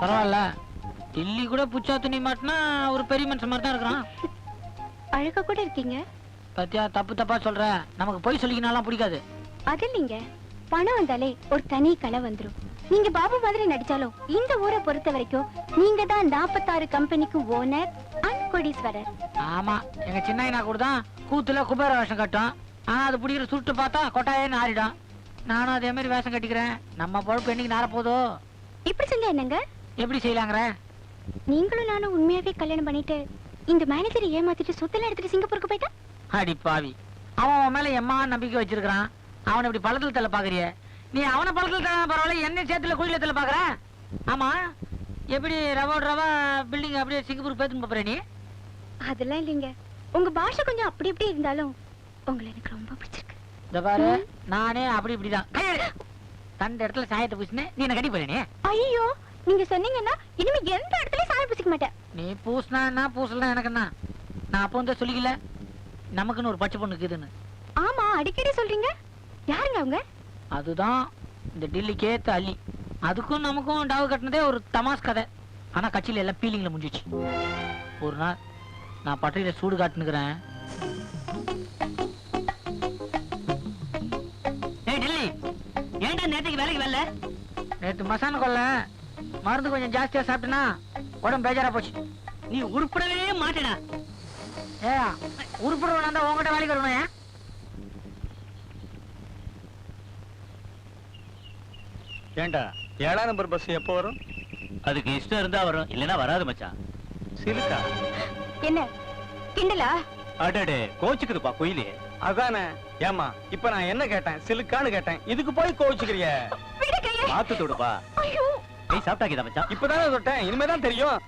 பரவாயில்ல, டில்லி கூட புச்சா துணி மாட்டினா ஒரு பெரிய மனுஷன் மாதிரி தான் இருக்கிறான். அழகா கூட இருக்கீங்க. பத்தியா, தப்பு தப்பா சொல்ற. நமக்கு போய் சொல்லிக்கினாலாம் பிடிக்காது. அது இல்லைங்க, பணம் வந்தாலே ஒரு தனி கலை வந்துரும். நீங்க பாபு மாதிரி நடிச்சாலும் இந்த ஊரை பொறுத்த வரைக்கும் நீங்க தான் 46 கம்பெனிக்கு ஓனர் அண்ட் கோடீஸ்வரர். ஆமா, எங்க சின்ன கூட தான் கூத்துல குபேர வேஷம் கட்டும். ஆனா அது பிடிக்கிற சுட்டு பார்த்தா கொட்டாயன்னு ஆறிடும். நானும் அதே மாதிரி வேஷம் கட்டிக்கிறேன். நம்ம பொழப்பு என்னைக்கு நார போதோ. இப்படி செஞ்சா என்னங்க? எப்படி செய்யலாங்கிற? நீங்களும் நானும் உண்மையாவே கல்யாணம் பண்ணிட்டு இந்த மேனேஜரை ஏமாத்திட்டு சொத்தெல்லாம் எடுத்துட்டு சிங்கப்பூருக்கு போயிட்டா? அடி பாவி, அவன் மேல எம்மா நம்பிக்கை வச்சிருக்கான். அவனை இப்படி பழத்துல தள்ள பாக்குறிய? நீ அவனை பழத்துல தள்ள பரவாயில்ல, என்ன சேத்துல குழியில தள்ள பாக்குற? ஆமா, எப்படி ரவா பில்டிங் அப்படியே சிங்கப்பூருக்கு பேத்துன்னு போற நீ? அதெல்லாம் இல்லைங்க, உங்க பாஷை கொஞ்சம் அப்படி இப்படி இருந்தாலும் உங்களை எனக்கு ரொம்ப பிடிச்சிருக்கு. இந்த பாரு, நானே அப்படி இப்படிதான் தண்ட இடத்துல சாயத்தை பூசினே நீ என்ன கட்டி போற நீ? ஐயோ, நீங்க சொன்னீங்கன்னா இனிமே எந்த இடத்துலயும் சாயம் பூசிக்க மாட்டேன். நீ பூசினா என்ன பூசலாம் எனக்கு என்ன? நான் அப்போ வந்து சொல்லிக்கல நமக்குன்னு ஒரு பச்சை பொண்ணு இருக்குதுன்னு. ஆமா, அடிக்கடி சொல்றீங்க. யாருங்க அவங்க? அதுதான் இந்த டில்லிக்கு ஏத்த அள்ளி. அதுக்கும் நமக்கும் டாவு கட்டினதே ஒரு தமாஸ் கதை. ஆனா கட்சியில எல்லாம் பீலிங்ல முடிஞ்சிச்சு. ஒரு நாள் நான் பட்டறையில சூடு காட்டுனுக்கிறேன். டில்லி, ஏன்டா நேற்றுக்கு வேலைக்கு வரல? நேற்று மசான கொல்ல மருந்து கொஞ்சம் ஜாஸ்தியா சாப்பிட்டனா உடம்பு பேஜாரா போச்சு. நீ உருப்படவே மாட்டேடா. ஏ, உருப்படவனா தான் உங்ககிட்ட வேலைக்கு வரணும். ஏண்டா 7ஆம் நம்பர் பஸ் எப்போ வரும்? அதுக்கு இஷ்டம் இருந்தா வரும், இல்லனா வராது மச்சான். சிலுக்கா? என்ன கிண்டலா? அடடே, கோச்சுக்குதுப்பா குயிலே. அதானே. ஏமா, இப்ப நான் என்ன கேட்டேன்? சிலுக்கான்னு கேட்டேன். இதுக்கு போய் கோச்சுக்கிறிய? மாத்து தொடுப்பா. நீ சாப்பிட்டாக்கிதா மச்சான்? இப்பதானே தொட்டேன், இனிமேதான் தெரியும்.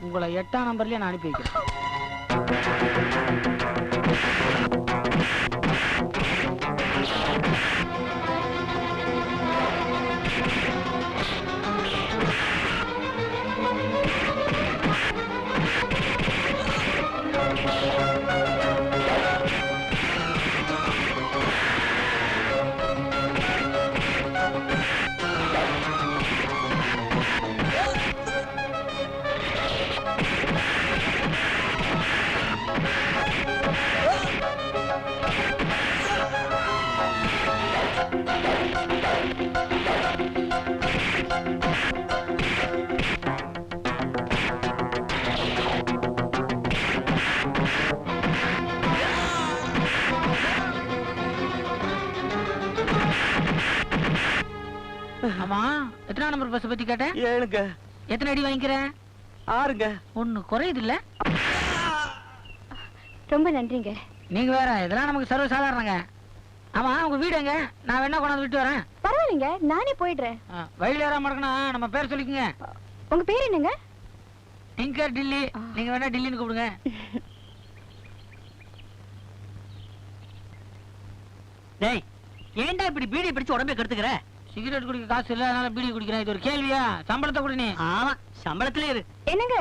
உங்களை 8ஆம் நம்பர்லயே நான் அனுப்பி வைக்கிறேன். ஆமா, எத்தனை நம்பர் பஸ் பத்தி கேட்ட? 7ங்க. எத்தனை அடி வாங்கிக்கிற? 6ங்க. ஒண்ணு குறையுது இல்ல? ரொம்ப நன்றிங்க. நீங்க வேற, இதெல்லாம் நமக்கு சர்வ சாதாரணங்க. ஆமா, உங்க வீடு எங்க? நான் வேணா கொண்டாந்து விட்டு வரேன். பரவாயில்லைங்க, நானே போயிடுறேன். வயல் ஏறாம இருக்கணும். நம்ம பேர் சொல்லிக்கங்க. உங்க பேர் என்னங்க? டிங்கர் டில்லி. நீங்க வேணா டில்லின்னு கூப்பிடுங்க. டேய், ஏன்டா இப்படி பீடி பிடிச்சு உடம்பே கெடுத்துக்கிற? சிகரெட் குடிக்க காசு இல்ல, அதனால பீடி குடிக்கிறேன். இது ஒரு கேள்வியா? சம்பளத்தை கொடு நீ. ஆமா, சம்பளத்திலே இரு. என்னங்க?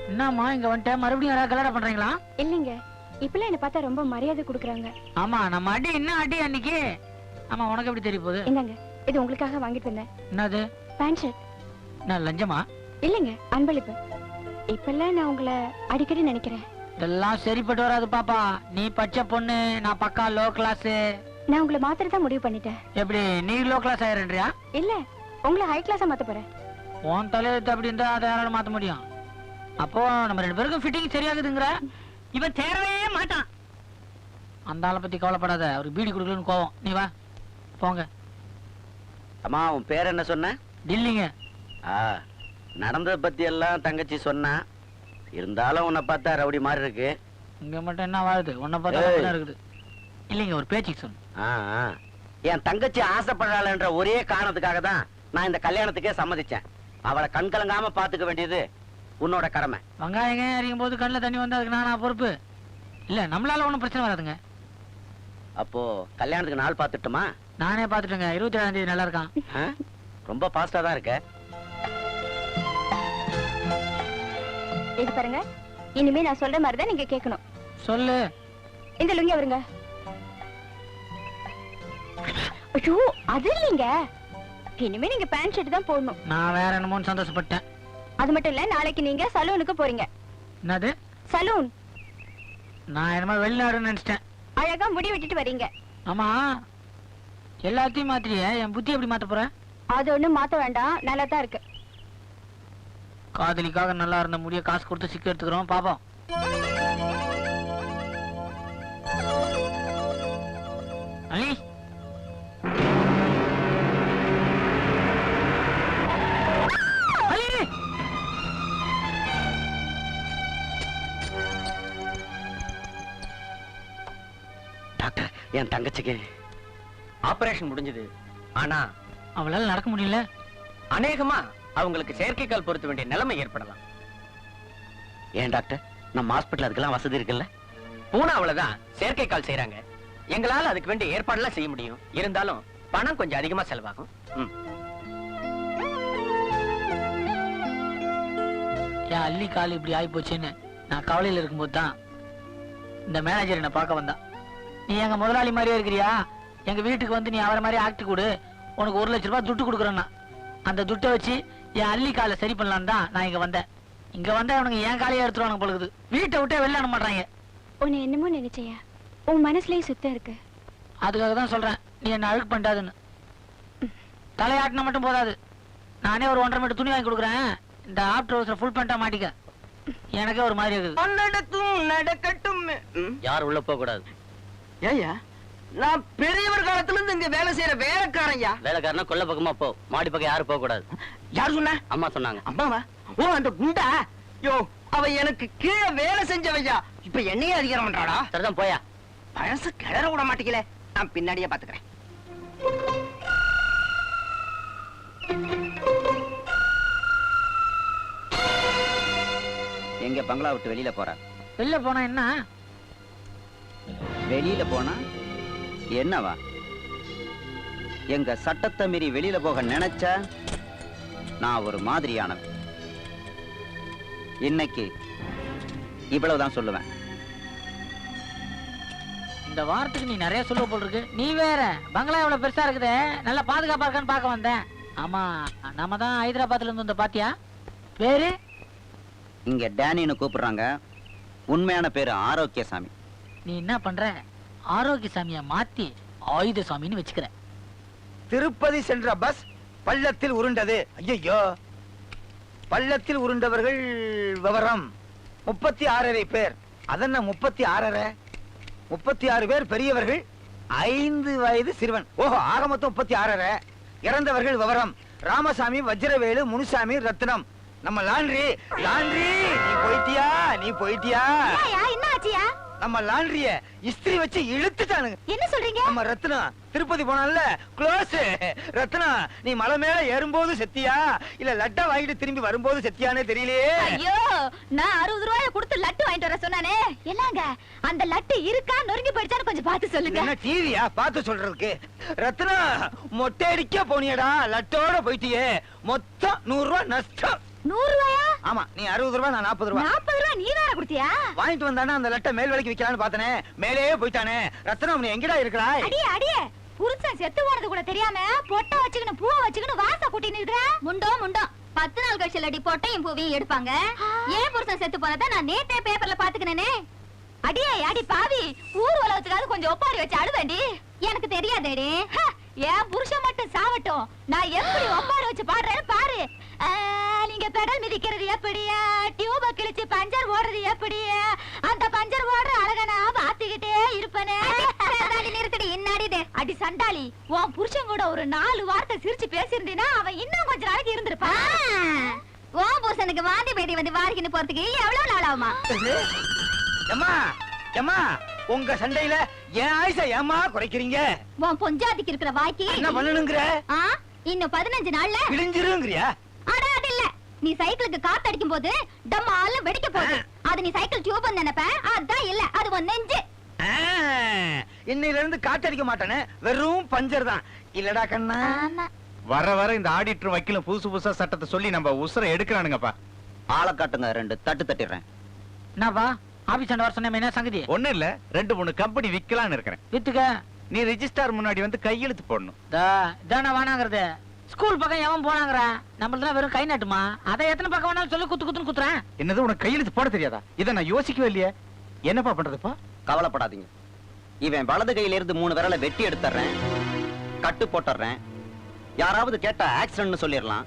என்னம்மா இங்க வந்துட்ட? மறுபடியும் யாராவது கல்யாணம் பண்றீங்களா? இல்லைங்க, இப்பெல்லாம் என்ன பார்த்தா ரொம்ப மரியாதை கொடுக்குறாங்க. ஆமா, நம்ம அடி என்ன அடி அன்னைக்கு. ஆமா, உனக்கு எப்படி தெரிய போகுது? என்னங்க, இது உங்களுக்காக வாங்கிட்டு வந்தேன். என்னது? Pant shirt. நான் லஞ்சமா? இல்லைங்க, அன்பளிப்பு. இப்பெல்லாம் நான் உங்களை அடிக்கடி நினைக்கிறேன். இதெல்லாம் சரிப்பட்டு வராது பாப்பா. நீ பச்சை பொண்ணு, நான் பக்கா லோ கிளாஸ். நான் உங்களை மாத்திரதான் முடிவு பண்ணிட்டேன். எப்படி நீ லோ கிளாஸ் ஆயிரன்றியா? இல்ல, உங்களை ஹை கிளாஸா மாத்த போறேன். உன் தலையெழுத்து அப்படி இருந்தா அதை யாரால மாத்த முடியும்? அப்போ நம்ம 2 பேருக்கும் ஃபிட்டிங் சரியாகுதுங்கிற? இவன் தேரவே மாட்டான். அந்த ஆளை பத்தி கவலைப்படாத. அவருக்கு பீடி கொடுக்கலன்னு கோவம். நீ வா போங்க. அம்மா, உன் பேர் என்ன சொன்ன? டில்லிங்க. நடந்ததை பத்தி எல்லாம் தங்கச்சி சொன்னா. இருந்தாலும் உன்னை பார்த்தா ரவுடி மாதிரி இருக்கு. இங்க மட்டும் என்ன வாழுது? உன்னை பார்த்தா இருக்குது. இல்லைங்க, ஒரு பேச்சுக்கு சொன்ன. என் தங்கச்சி ஆசைப்படுறாள்ன்ற ஒரே காரணத்துக்காக தான் நான் இந்த கல்யாணத்துக்கே சம்மதிச்சேன். அவளை கண்கலங்காம பாத்துக்க வேண்டியது உன்னோட கடமை. வெங்காயங்க அறியும் போது கண்ணில் தண்ணி வந்து அதுக்கு நானா பொறுப்பு? இல்ல, நம்மளால ஒன்றும் பிரச்சனை வராதுங்க. அப்போ கல்யாணத்துக்கு நாள் பார்த்துட்டுமா? நானே பார்த்துட்டேங்க. 27ஆம் தேதி நல்லா இருக்கான். ரொம்ப பாஸ்டா தான் இருக்க. இது பாருங்க, இனிமே நான் சொல்ற மாதிரி தான் நீங்க கேட்கணும். சொல்லு. இந்த லுங்கி வருங்க. ஐயோ அது இல்லைங்க, இனிமே நீங்க பேண்ட் ஷர்ட் தான் போடணும். நான் வேற என்னமோன்னு சந்தோஷப்பட்டேன். அது மட்டும் இல்ல, நாளைக்கு நீங்க சலூனுக்கு போறீங்க. என்னது? சலூன். நான் என்னமோ வெளிநாடுன்னு நினைச்சிட்டேன். அழகா முடி வெட்டிட்டு வரீங்க. ஆமா, எல்லாத்தையும் மாத்திரியே, என் புத்தி எப்படி மாத்த போற? அது ஒண்ணும் மாத்த வேண்டாம், நல்லா தான் இருக்கு. காதலிக்காக நல்லா இருந்த முடிய காசு கொடுத்து சிக்க எடுத்துக்கிறோம், பாப்போம். அலி, அலி! டாக்டர், என் தங்கச்சிக்கு ஆபரேஷன் முடிஞ்சது. ஆனா அவளால நடக்க முடியல. அநேகமா அவங்களுக்கு செயற்கைக்கால் பொருத்த வேண்டிய நிலைமை ஏற்படலாம். ஏன் டாக்டர், நம்ம ஹாஸ்பிட்டல் அதுக்கெல்லாம் வசதி இருக்குல்ல? பூனாவுல தான் செயற்கைக்கால் செய்யறாங்க. எங்களால அதுக்கு வேண்டிய ஏற்பாடெல்லாம் செய்ய முடியும். இருந்தாலும் பணம் கொஞ்சம் அதிகமா செலவாகும். என் அள்ளி கால் இப்படி ஆகி போச்சுன்னு நான் கவலையில இருக்கும்போது தான் இந்த மேனேஜர் என்ன பார்க்க வந்தா. நீ எங்க முதலாளி மாதிரியே இருக்கிறியா, எங்க வீட்டுக்கு வந்து நீ அவரை மாதிரி ஆக்ட் கொடு, உனக்கு 1 லட்சம் ரூபாய் துட்டு கொடுக்குறேன்னா அந்த துட்டை வச்சு என் அள்ளி காலை சரி பண்ணலான்னு தான் நான் இங்க வந்தேன். இங்க வந்தா அவனுக்கு என் காலையே எடுத்துருவானுங்க பொழுது. வீட்டை விட்டே வெளில அனுப்ப மாட்டாங்க. உன்னை என்னமோ நினைச்சையா, உன் மனசுலயே சுத்தம் இருக்கு. அதுக்காக தான் சொல்றேன், நீ என்ன அழுக்கு பண்ணாதுன்னு. தலையாட்டினா மட்டும் போதாது, நானே ஒரு 1.5 மீட்டர் துணி வாங்கி கொடுக்குறேன். இந்த ஆஃப்டர் ஹவுஸ்ல ஃபுல் பண்ணிட்டா மாட்டிக்க. எனக்கே ஒரு மாதிரி இருக்குது. நடக்கட்டும். யார் உள்ள போக கூடாது. ஏயா, நான் பெரியவர் காலத்துல இருந்து இங்க வேலை செய்யற வேலைக்காரன்யா. வேலைக்காரனா கொல்ல பக்கமா போ, மாடி பக்கம் யாரும் போக கூடாது. யார் சொன்ன? அம்மா சொன்னாங்க. அம்மாவா? ஓ, அந்த குண்டா? யோ, அவ எனக்கு கீழே வேலை செஞ்சவையா. இப்ப என்னையே அதிகாரம் பண்றாடா. சரிதான், போயா. பழசு கிளற விட மாட்டேங்கல. நான் பின்னாடியே பாத்துக்கிறேன். எங்க பங்களா விட்டு வெளியில போற? வெளில போனா என்ன? வெளியில போனா என்னவா? எங்க சட்டத்தை மீறி வெளியில போக நினைச்சா நான் ஒரு மாதிரியானவன். இன்னைக்கு இவ்வளவுதான் சொல்லுவேன். இந்த வாரத்துக்கு நீ நிறைய சொல்ல போல் இருக்கு. நீ வேற பங்களா எவ்வளவு பெருசா இருக்குது, நல்லா பாதுகாப்பா இருக்கான்னு பார்க்க வந்தேன். ஆமா, நம்ம தான் ஹைதராபாத்ல இருந்து வந்த. பாத்தியா பேரு? இங்க டேனின்னு கூப்பிடுறாங்க. உண்மையான பேரு ஆரோக்கியசாமி. நீ என்ன பண்ற, ஆரோக்கியசாமிய மாத்தி ஆயுதசாமின்னு வச்சுக்கிற. திருப்பதி சென்ற பஸ் பள்ளத்தில் உருண்டது. ஐயோ, பள்ளத்தில் உருண்டவர்கள் விவரம் 36 பேர். அதென்ன 36? 36 பேர் பெரியவர்கள், 5 வயது சிறுவன். ஓஹோ, ஆக மொத்தம் 36. இறந்தவர்கள் விவரம்: ராமசாமி, வஜ்ரவேலு, முனுசாமி, ரத்னம். நம்ம லாண்ட்ரி நீ போயிட்டியா? என்ன ஆச்சியா? நம்ம லாண்ட்ரிய இஸ்திரி வச்சு இழுத்துட்டானுங்க. என்ன சொல்றீங்க? நம்ம ரத்னம் திருப்பதி போனான்ல, க்ளோஸ். ரத்னம், நீ மலை மேல ஏறும்போது செத்தியா இல்ல லட்டா வாங்கிட்டு திரும்பி வரும்போது செத்தியானே தெரியலையே. ஐயோ, நான் 60 ரூபாய கொடுத்து லட்டு வாங்கிட்டு வர சொன்னானே. என்னங்க அந்த லட்டு இருக்கா, நொறுங்கி போயிடுச்சான்னு கொஞ்சம் பார்த்து சொல்லுங்க. என்ன டிவியா பார்த்து சொல்றதுக்கு? ரத்னம், மொட்டை அடிக்க போனியடா, லட்டோட போயிட்டியே. மொத்தம் 100 ரூபாய் நஷ்டம். 100 ரூபாயா? ஆமா, நீ 60 ரூபாய், நான் 40 ரூபாய். 40 ரூபாய் நீ தான கொடுத்தியா? வாங்கிட்டு வந்தானே அந்த லட்டை மேல் விலைக்கு விக்கலான்னு பார்த்தனே, மேலே போயிட்டானே. ரத்னம், நீ எங்கடா இருக்கறாய்? அடியே புருஷன் செத்து போனது கூட தெரியாம பொட்டை வச்சுக்கின்னு பூவை வச்சுக்கின்னு வாச கூட்டின்னு இருக்கற. முண்டோ 10 நாள் கழிச்சு லடி பொட்டையும் பூவையும் எடுப்பாங்க. ஏன் புருஷன் செத்து போனதை நான் நேத்தே பேப்பர்ல பாத்துக்கினேனே. அடி பாவி, ஊர் உலகத்துக்காவது கொஞ்சம் ஒப்பாரி வச்சு அழுவேண்டி. எனக்கு தெரியாதேடி. ஏன் புருஷன் மட்டும் சாவட்டும், நான் எப்படி ஒப்பாரி வச்சு பாடுறேன்னு பாரு. நீங்க பெடல் மிதிக்கிறது எப்படியா, டியூப கிழிச்சு பஞ்சர் ஓடுறது எப்படியா, அந்த பஞ்சர் ஓடுற அழகனா பாத்துக்கிட்டே இருப்பனே. நிறுத்தடி, என்னாடிது? அடி சண்டாளி, உன் புருஷன் கூட ஒரு 4 வார்த்தை சிரிச்சு பேசியிருந்தீனா அவன் இன்னும் கொஞ்ச நாளைக்கு இருந்திருப்பான். உன் புருஷனுக்கு வாந்தி பேதி வந்து வாரிக்கின்னு போறதுக்கு எவ்வளவு நாள் ஆகுமா? ஏம்மா, உங்க சண்டையில என் ஆயுச ஏமா குறைக்கிறீங்க? உன் பொஞ்சாதிக்கு இருக்கிற வாய்க்கு என்ன பண்ணணுங்கிற? இன்னும் 15 நாள்ல கிழிஞ்சிருங்கிறியா? அட அது இல்ல, நீ சைக்கிளுக்கு காத்து அடிக்கும் போது டம்மால வெடிக்க போகுது. அது நீ சைக்கிள் டியூப் நினைப்ப, அதான் இல்ல, அது உன் நெஞ்சு. இன்னையில இருந்து காத்தடிக்க மாட்டானே, வெறும் பஞ்சர் தான். இல்லடா கண்ணா? வர வர இந்த ஆடிட்டர் வக்கீலும் புதுசா சட்டத்தை சொல்லி நம்ம உசுரை எடுக்கிறானுங்கப்பா. ஆளை காட்டுங்க, 2 தட்டு தட்டிடுறேன். என்னப்பா ஆபீஸ் வர சொன்ன என்ன சங்கதி? ஒண்ணு இல்ல, 2-3 கம்பெனி விக்கலான்னு இருக்கிறேன். வித்துக்க. நீ ரிஜிஸ்டார் முன்னாடி வந்து கையெழுத்து போடணும். இதான வேணாங்கிறது. ஸ்கூல் பக்கம் எவன் போனாங்கிறான்? நம்மளதான் வெறும் கை நாட்டுமா? அதை எத்தனை பக்கம் வேணாலும் சொல்லி குத்து குத்துன்னு குத்துறேன். என்னது உனக்கு கையெழுத்து போட தெரியாதா? இதை நான் யோசிக்கவே இல்லையே. என்னப்பா பண்றதுப்பா? கவலைப்படாதீங்க. இவன் வலது கையில இருந்து 3 விரலை வெட்டி எடுத்துறேன், கட்டு போட்டுறேன். யாராவது கேட்டா ஆக்சிடென்ட்னு சொல்லிடலாம்.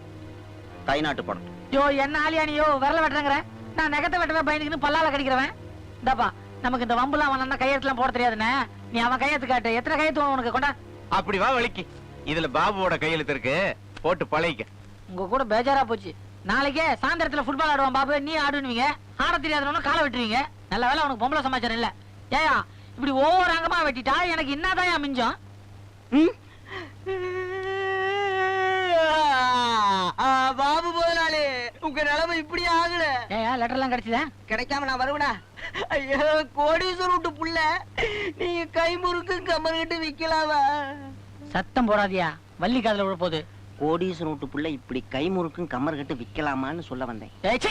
கை நாட்டு போடணும். யோ என்ன ஆலியானியோ விரல வெட்டுறேங்கிற? நான் நகத்தை வெட்டவே பயந்துக்கின்னு பல்லால கடிக்கிறவன். இந்தாப்பா நமக்கு இந்த வம்புலாம் அவன் கையெழுத்துலாம் போட தெரியாதுன்னு. நீ அவன் கையெழுத்து காட்டு. எத்தனை கையெழுத்து உனக்கு கொண்டா? அப்படி வா வலிக்கு. இதுல பாபுவோட கையெழுத்து இருக்கு, போட்டு பழகிக்க. உங்க கூட பேஜாரா போச்சு. நாளைக்கே சாயந்தரத்துல ஃபுட்பால் ஆடுவான் பாபு, நீ ஆடுவீங்க. ஆட தெரியாதவனும் காலை வெட்டுவீங்க. நல்ல வேலை உனக்கு பொம்பளை சமாச்சாரம் இல்ல. ஏயா இப்படி ஒவ்வொரு அங்கமா வெட்டிட்டா எனக்கு என்னதான் மிஞ்சம்? பாபு முதலாளி, உங்க நிலைமை இப்படி ஆகல. ஏயா லெட்டர் எல்லாம் கிடைச்சதா? கிடைக்காம நான் வருவனா? ஐயோ கோடீஸ்வரர் விட்டு புள்ள, நீங்க கை முறுக்கு கம்மர்கிட்ட விக்கலாமா? சத்தம் போடாதியா, வள்ளி காதுல விழ போகுது. கோடீஸ்வரன் வீட்டு புள்ள இப்படி கை முறுக்கும் கம்மர் கட்டு விக்கலாமான்னு சொல்ல வந்தேன். ஏய், சீ.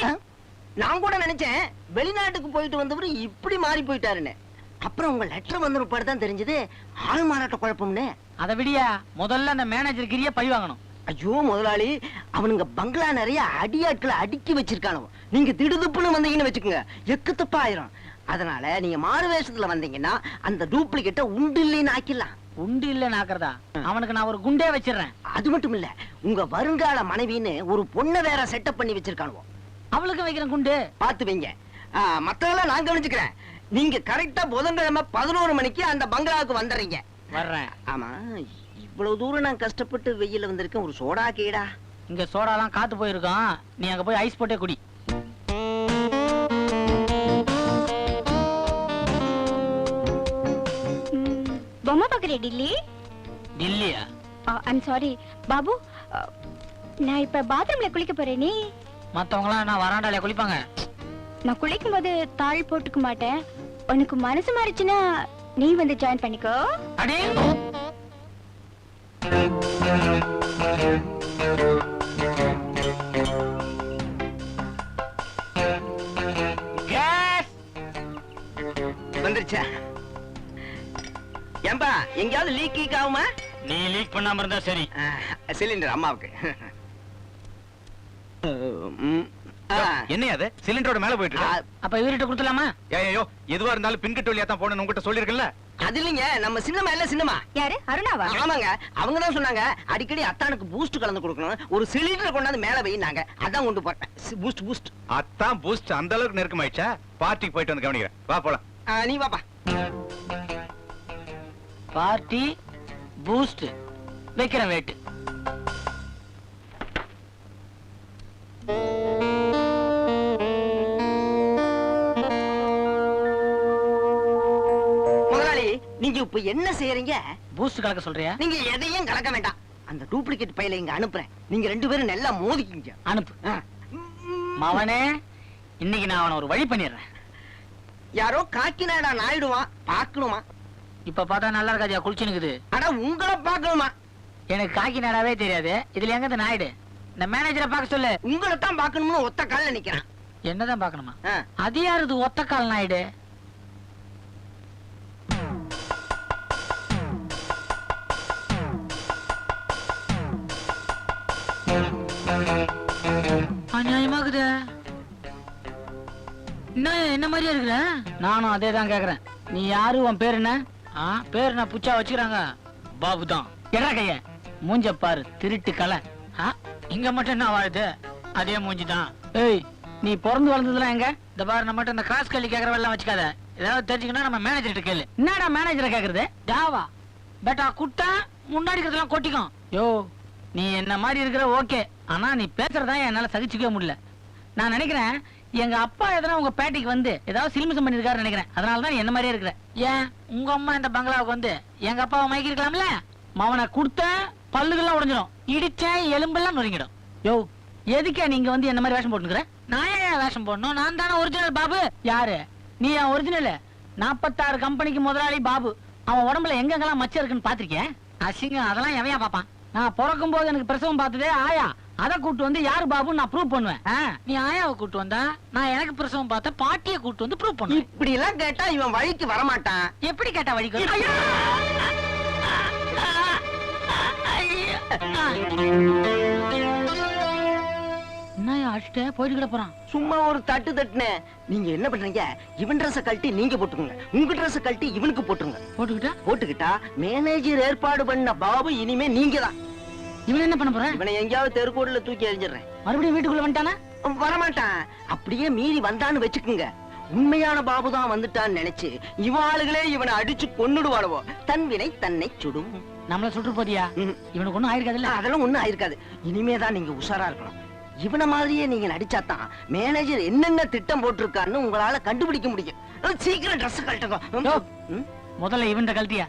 நான் கூட நினைச்சேன் வெளிநாட்டுக்கு போயிட்டு வந்தவரு இப்படி மாறி போயிட்டாருன்னு. அப்புறம் உங்க லெட்டர் வந்த பாடு தான் தெரிஞ்சது ஆள் மாறாட்ட குழப்பம்னு. அதை விடியா, முதல்ல அந்த மேனேஜர் கிரிய பழி வாங்கணும். ஐயோ முதலாளி, அவனுங்க பங்களா நிறைய அடியாட்களை அடுக்கி வச்சிருக்கானோ. நீங்க திடுதுப்புன்னு வந்தீங்கன்னு வச்சுக்கோங்க, எக்கு தப்பா ஆயிரும். அதனால நீங்க மாறு வேஷத்துல வந்தீங்கன்னா அந்த டூப்ளிகேட்ட உண்டு இல்லைன்னு ஆக்கிடலாம். உண்டு இல்லன்னு ஆக்குறதா? அவனுக்கு நான் ஒரு குண்டே வச்சிடறேன். அது மட்டும் இல்ல, உங்க வருங்கால மனைவின்னு ஒரு பொண்ணை வேற செட்டப் பண்ணி வச்சிருக்கானுவோ. அவளுக்கு வைக்கிறேன் குண்டு. பாத்து வைங்க. மத்ததெல்லாம் நான் கவனிச்சுக்கிறேன். நீங்க கரெக்டா புதன்கிழமை 11 மணிக்கு அந்த பங்களாவுக்கு வந்துடுறீங்க. வர்றேன். ஆமா, இவ்வளவு தூரம் நான் கஷ்டப்பட்டு வெயில வந்திருக்கேன். ஒரு சோடா கேடா? இங்க சோடாலாம் காத்து போயிருக்கோம். நீ அங்க போய் ஐஸ் போட்டே குடி. பொம்மை பாக்குறேன் டில்லி. டில்லியா? ஐம் சாரி பாபு, நான் இப்ப பாத்ரூம்ல குளிக்க போறேன். நீ மத்தவங்க எல்லாம் நான் வராண்டாலே குளிப்பாங்க. நான் குளிக்கும் போது தாள் போட்டுக்க மாட்டேன். உனக்கு மனசு மாறிச்சுன்னா நீ வந்து ஜாயின் பண்ணிக்கோ. அடே கேஸ் வந்துருச்சா? ஏம்பா எங்கயாவது லீக் ஆகுமா? நீ லீக் பண்ணாம இருந்தா சரி. சிலிண்டர் அம்மாவுக்கு. என்னையா அது? சிலிண்டரோட மேல போயிட்டு இருக்கு. அப்ப இவர்கிட்ட கொடுத்துலாமா? ஐயோ, எதுவா இருந்தாலும் பின்கட்டு வழியா தான் போகணும்னு உங்ககிட்ட சொல்லிருக்கல. அது இல்லைங்க, நம்ம சின்னமா இல்ல சின்னமா. யாரு? அருணாவா? ஆமாங்க, அவங்க தான் சொன்னாங்க அடிக்கடி அத்தானுக்கு பூஸ்ட் கலந்து கொடுக்கணும், ஒரு சிலிண்டர் கொண்டாந்து மேல வைனாங்க. அதான் கொண்டு போட்டேன். Boost boost. அதான் பூஸ்ட் அந்த அளவுக்கு நெருக்கமாயிடுச்சா? பார்ட்டிக்கு போயிட்டு வந்து கவனிக்கிறேன். வா போலாம். நீ வாப்பா. பார்ட்டி பூஸ்ட் வைக்கிறேன் வெயிட். முதலாளி, நீங்க இப்ப என்ன செய்யறீங்க? பூஸ்ட் கலக்க சொல்றியா? நீங்க எதையும் கலக்க வேண்டாம். அந்த டூப்ளிகேட் பையில இங்க அனுப்புறேன். நீங்க 2 பேரும் நல்லா மோதிக்கிங்க. அனுப்பு. மவனே, இன்னைக்கு நான் அவனை ஒரு வழி பண்ணிடுறேன். யாரோ காக்கினாடா நாயிடுவான், பாக்கணுமா? இப்ப பார்த்தா நல்லா இருக்காதியா, குளிச்சுனுக்குது. ஆனா உங்களை பாக்கணுமா? எனக்கு காக்கி நாடாவே தெரியாது. இதுல எங்க நாயுடு? இந்த மேனேஜரை பார்க்க சொல்லு. உங்களை தான் பாக்கணும்னு ஒத்த கால்ல நிக்கிறான். என்னதான் பார்க்கணுமா? ஆ. அது யாரு ஒத்த கால் நாயுடு? அநியாயமாகுது. என்ன மாதிரியா இருக்கிற? நானும் அதே தான் கேக்குறேன். நீ யாரு? உன் பேர் என்ன? பேர் என்ன புச்சா வச்சுக்கிறாங்க? பாபு தான். எடா கைய மூஞ்ச பாரு, திருட்டு கலை. இங்க மட்டும் என்ன வாழுது? அதே மூஞ்சிதான். ஏய், நீ பிறந்து வளர்ந்ததுலாம் எங்க? இந்த பாரு, நம்ம மட்டும் இந்த கிராஸ் கல்வி கேக்குறவெல்லாம் வச்சுக்காத. ஏதாவது தெரிஞ்சுக்கணும் நம்ம மேனேஜர்கிட்ட கேளு. என்னடா மேனேஜரை கேக்குறது? ஜாவா பேட்டா குட்டா முன்னாடி இருக்கிறதெல்லாம் கொட்டிக்கும். யோ, நீ என்ன மாதிரி இருக்கிற ஓகே, ஆனா நீ பேசுறதா என்னால சகிச்சுக்கவே முடியல. நான் நினைக்கிறேன் எங்க அப்பா எதனா உங்க பேட்டைக்கு வந்து ஏதாவது சிலிமிசம் பண்ணிருக்காரு நினைக்கிறேன். அதனாலதான் என்ன மாதிரியே இருக்கிற. ஏன் உங்க அம்மா இந்த பங்களாவுக்கு வந்து எங்க அப்பாவை மயக்கி இருக்கலாம்ல? மவனை கொடுத்த பல்லுகள்லாம் உடைஞ்சிடும், இடிச்சேன் எலும்பெல்லாம் நொறுங்கிடும். யோ, எதுக்கே நீங்க வந்து என்ன மாதிரி வேஷம் போட்டுக்கிற? நான் ஏன் வேஷம் போடணும்? நான் தானே ஒரிஜினல் பாபு. யாரு நீ? என் ஒரிஜினல் 46 கம்பெனிக்கு முதலாளி பாபு. அவன் உடம்புல எங்கெங்கெல்லாம் மச்சம் இருக்குன்னு பாத்திருக்கேன். அசிங்கம் அதெல்லாம் எவையா பாப்பான்? நான் பிறக்கும் போது எனக்கு பிரசவம் பார்த்ததே ஆயா. அதை கூட்டு வந்து யாரு பாபுன்னு நான் ப்ரூவ் பண்ணுவேன். நீ ஆயாவை கூட்டு வந்தா நான் எனக்கு பிரசவம் பார்த்த பாட்டியை கூட்டு வந்து ப்ரூவ் பண்ணுவேன். இப்படி எல்லாம் கேட்டா இவன் வழிக்கு வரமாட்டான். எப்படி கேட்டா வழிக்கு? என்ன அடிச்சுட்ட போயிட்டு கிட போறான். சும்மா ஒரு தட்டு தட்டுனேன். நீங்க என்ன பண்றீங்க, இவன் ட்ரெஸ் கழட்டி நீங்க போட்டுக்கோங்க, உங்க ட்ரெஸ் கழட்டி இவனுக்கு போட்டுருங்க. போட்டுக்கிட்டா போட்டுக்கிட்டா மேனேஜர் ஏற்பாடு பண்ண பாபு இனிமே நீங்க தான். இவன் என்ன பண்ண போற? இவனை எங்கேயாவது தெருக்கோடுல தூக்கி எறிஞ்சிடுறேன். மறுபடியும் வீட்டுக்குள்ள வந்துட்டானா? வரமாட்டான். அப்படியே மீறி வந்தான்னு வச்சுக்குங்க, உண்மையான பாபு தான் வந்துட்டான்னு நினைச்சு இவாளுகளே இவனை அடிச்சு கொன்னுடுவாளவோ. தன் வினை தன்னை சுடும். நம்மள சுட்டு போதியா? ம். இவனுக்கு ஒண்ணும் ஆயிருக்காதுல்ல? அதெல்லாம் ஒண்ணும் ஆயிருக்காது. இனிமேதான் நீங்க உஷாரா இருக்கணும். இவனை மாதிரியே நீங்க நடிச்சாதான் மேனேஜர் என்னென்ன திட்டம் போட்டிருக்காருன்னு உங்களால கண்டுபிடிக்க முடியும். சீக்கிரம் ட்ரெஸ் கழட்டுங்க. முதல்ல இவன் கழட்டியா?